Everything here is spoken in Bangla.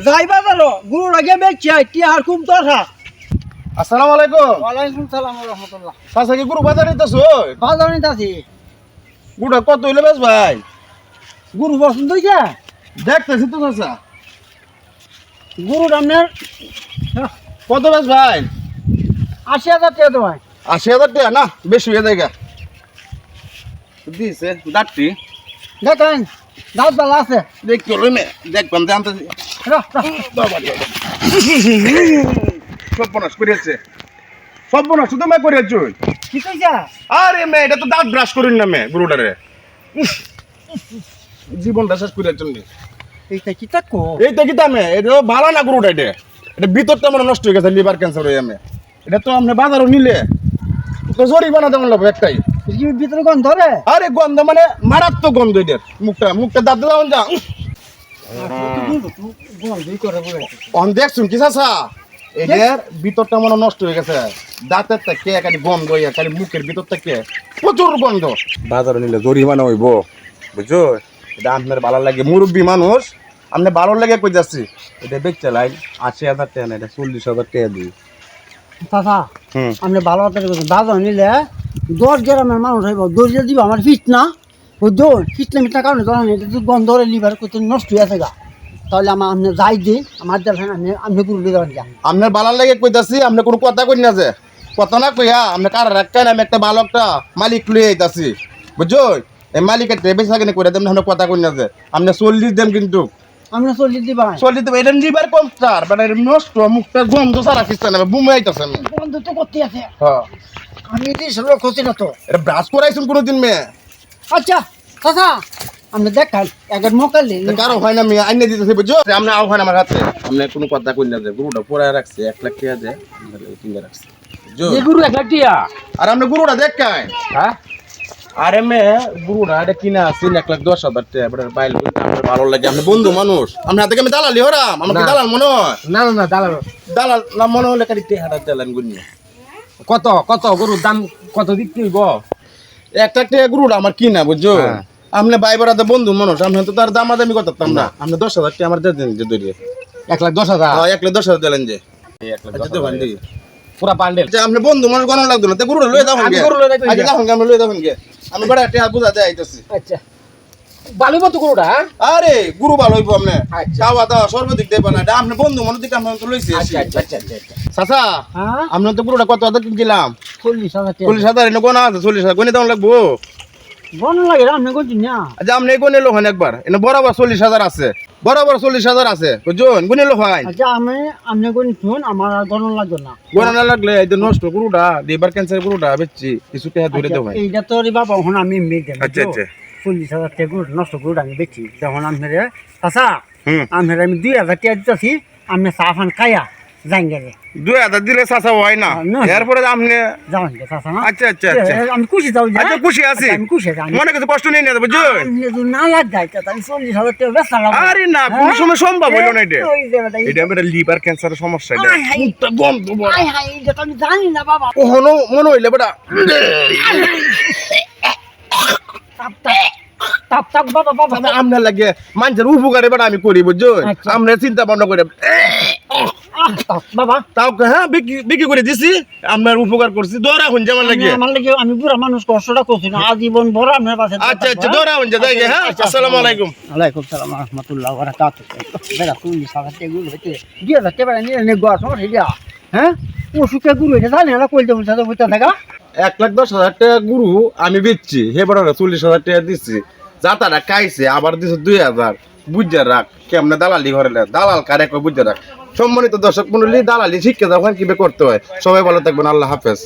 যাই বাজারো গুরু লাগে বেচছি আইটি আর খুব দরকার। আসসালামু আলাইকুম। ওয়ালাইকুম সালাম ওয়া রাহমাতুল্লাহ। চাচা কি গরু বাজার নিতেছো? বাজার নিতাছি। গুড়া কত হইলে বেশ ভাই? গুরু পছন্দ হইছে? দেখতেছি তো চাচা। গুরু আপনার কত বেশ ভাই? ৮০,০০০ টাকা তো ভাই। ৮০,০০০ টাকা না বেশি হয়ে যায় গা। দিছে ডাক্তি দেখেন দাঁত ভালো আছে। দেখতে হলো মে দেখবাম জানতে রাখ, রাখ। বাবা রে। সর্বনাশ করেছে সর্বনাশ তো মে করেছো। কি কইছা? আরে মে এটা তো দাঁত ব্রাশ করিন না মে গরুটারে। জীবনটা শেষ করে জন্য এইটা কি তাকো? এইটা কি দামে এটা ভালো না গরুটা এটা এটা ভিতরটা মানে নষ্ট হয়ে গেছে লিভার ক্যান্সার হয়ে আমি এটা তো আপনি বাজারও নিলে তো জরিমানা দেওয়ার লাগবে একটাই। কি ভিতরে গন্ধ ধরে? আরে গন্ধ মানে মারাত্মক গন্ধ এটার মুখটা দাঁত দেওয়া যা গন্ধই করে বলে। অন দেখছুন কি চাচা এটার ভিতরটা মানে নষ্ট হয়ে গেছে দাঁতের থেকে খালি গন্ধ হইয়া খালি মুখের ভিতর থেকে প্রচুর গন্ধ বাজারে নিলে জরিমানা হইব বুঝছো এটা আপনার ভালো লাগে মুরব্বী মানুষ আপনি ভালো লাগে কই যাচ্ছি এটা বেচতে লাই ৮০,০০০ টাকা না এটা ৪০,০০০ টাকা দিই। চাচা আপনি ভালো কথা বলছেন। বাজার নিলে ১০ গ্রামের মানুষ হইব ১০ দিব আমার ফিট না ওই দৌড় ফিটনা মিটনা কারণে ধরেন এটা তো গন্ধ ধরে লিভার করতে নষ্ট হয়ে আছে গা। তাহলে আমার আপনি যাই দিই আমার দেখেন আপনি গুরু দিয়ে দেবেন কেন? আপনার ভালো লাগে কইতাছি আপনি কোনো কথা কই না যে কথা না কইয়া আপনি কার রাখেন আমি একটা ভালো একটা মালিক লইয়ে আইতাছি বুঝছো এই মালিকের বেশি থাকে করে দেন আপনি কথা কই না যে আপনি ৪০ দেন কিন্তু আপনি ৪০ দিবা ৪০ দেব এটা নিবার কম স্যার মানে নষ্ট মুখটা গন্ধ সারা কিস্তা না বুমে আইতাছে আমি বন্ধ তো করতে আছে। হ্যাঁ আমি দিই সব ক্ষতি না তো। এটা ব্রাশ করাইছুন কোনোদিন মেয়ে আচ্ছা চাচা আপনি দেখান একবার মোকাল কারো হয় না মেয়ে আইনে দিতেছে বুঝছো আপনি আও হয় না আমার হাতে আপনি কোনো কথা কই না যে গরুটা পড়ায় রাখছে ১ লাখ টাকা দেয় কিনে রাখছে বুঝছো এই গুরু ১ লাখ টাকা। আর আপনি গরুটা দেখাই হ্যাঁ আরে মে গুরুটা এটা কিনা আছেন ১,১০,০০০ টাকা এবারে বাইল আপনার ভালো লাগে আপনি বন্ধু মানুষ আপনি হাতে আমি দালালি হরাম আমাকে দালাল মনে হয় না না না দাঁড়াল দালাল না মনে হলে খালি টেহাটা চালান গুনিয়ে কত কত গরুর দাম কত দিতে হইব? ১ লাখ টাকা গরুটা আমার কিনা বুঝছো আপনি ভাই বেড়াতে বন্ধু মানুষ আপনি তো তার দামাদামি করতাম না আপনি ১০,০০০ টাকা আমার দিয়ে দেন যে দরিয়ে ১,১০,০০০। ১,১০,০০০ দিলেন যে ১,১০,০০০ পুরা বান্ডেল। আপনি বন্ধু মানুষ গণ লাগতো না গরুটা লয়ে যাবেন আমি গরু লয়ে যাইতাম গে। আমি লয়ে যাবেন গে আমি বড় টাকা বুঝা দেয় আইতাছি আচ্ছা ভালো মতো গরুটা। আরে গুরু ভালো হইব আপনি আচ্ছা। খাওয়া দাওয়া সর্বদিক দেবেন না আপনি বন্ধু মানুষ দিকে আপনি তো লইছি আচ্ছা আচ্ছা আচ্ছা আচ্ছা। চাচা হ্যাঁ আপনি তো গুরুটা কত হাজার কিনছিলাম ৪০,০০০ টাকা। ৪০,০০০ এনে গোনা আছে ৪০,০০০ গনে দাম লাগবো বন লাগে আপনি কোনদিন না? আচ্ছা আপনি গনে লোক একবার এনে বরাবর ৪০,০০০ আছে বরাবর ৪০,০০০ আছে বুঝুন গনে লোক হয় আচ্ছা আপনি কোন শুন আমার আর গণন লাগবে না। গোনা না লাগলে এই যে নষ্ট গুরুটা লিভার ক্যান্সার গুরুটা বেচছি কিছু টাকা ধরে দেবো এইটা তো রে বাবা এখন আমি মেয়ে আচ্ছা আচ্ছা ৪০,০০০ টাকা গরু নষ্ট গরুটা আমি বেচি তখন আপনার চাচা হুম আপনার আমি ২,০০০ টাকা দিতেছি আপনি চা ফান খাইয়া যাই গেলে ২,০০০ দিলে চাচা হয় না না। এরপরে আপনি যাবেন গে চাচা না? আচ্ছা আচ্ছা আচ্ছা আমি খুশি যাও আচ্ছা খুশি আছি আমি খুশি আছি। মনে কিছু কষ্ট নেই না বুঝুন আপনি যদি না লাগ যায় তা আমি ৪০,০০০ টাকা বেচা লাগবে। আরে না কোনো সময় সম্ভব হইল না এটা ওই জায়গাটাই। এটা আমার লিভার ক্যান্সারের সমস্যা এটা আয় হায়। মুখটা গন্ধ বড় আয় হায়, এটা তো আমি জানি না বাবা। ওহনো মনে হইলে বেটা তাপ তাপ তাপ তাপ বাবা বাবা। আপনার লাগে মানুষের উপকারে বেটা আমি করি বুঝুন আচ্ছা। আমরা চিন্তা ভাবনা করে তাপ বাবা। তাও হ্যাঁ বিক্রি করে দিছি আপনার উপকার করছি দৌড়া হন যেমন লাগে আমার লাগে আমি বুড়া মানুষ কষ্টটা করছি না আজীবন ভরা আপনার পাশে আচ্ছা আচ্ছা দৌড়া হন যে যাই গে, হ্যাঁ আসসালামু আলাইকুম ওয়ালাইকুম সালাম ওয়া রাহমাতুল্লাহি ওয়া বারাকাতুহু। বেটা ৪০,০০০ টাকা গুলো হইতে ২,০০০ টাকা নিয়ে নে গোয়া সমস্যা দিয়া হ্যাঁ ওষুধটা গুলো এটা জানি না কইতে বলছে তো বুঝতে থাকা ১,১০,০০০ টাকা গুরু আমি বেচছি হে বড় ৪০,০০০ টাকা দিচ্ছি যাতারা খাইছে আবার দিছে ২,০০০ বুঝা রাখ কেমনে দালালি ঘরে দালাল কারে বুঝা রাখ সম্মানিত দর্শক মন্ডলী দালালি শিক্ষা যখন কিভাবে করতে হয় সবাই ভালো থাকবেন আল্লাহ হাফেজ।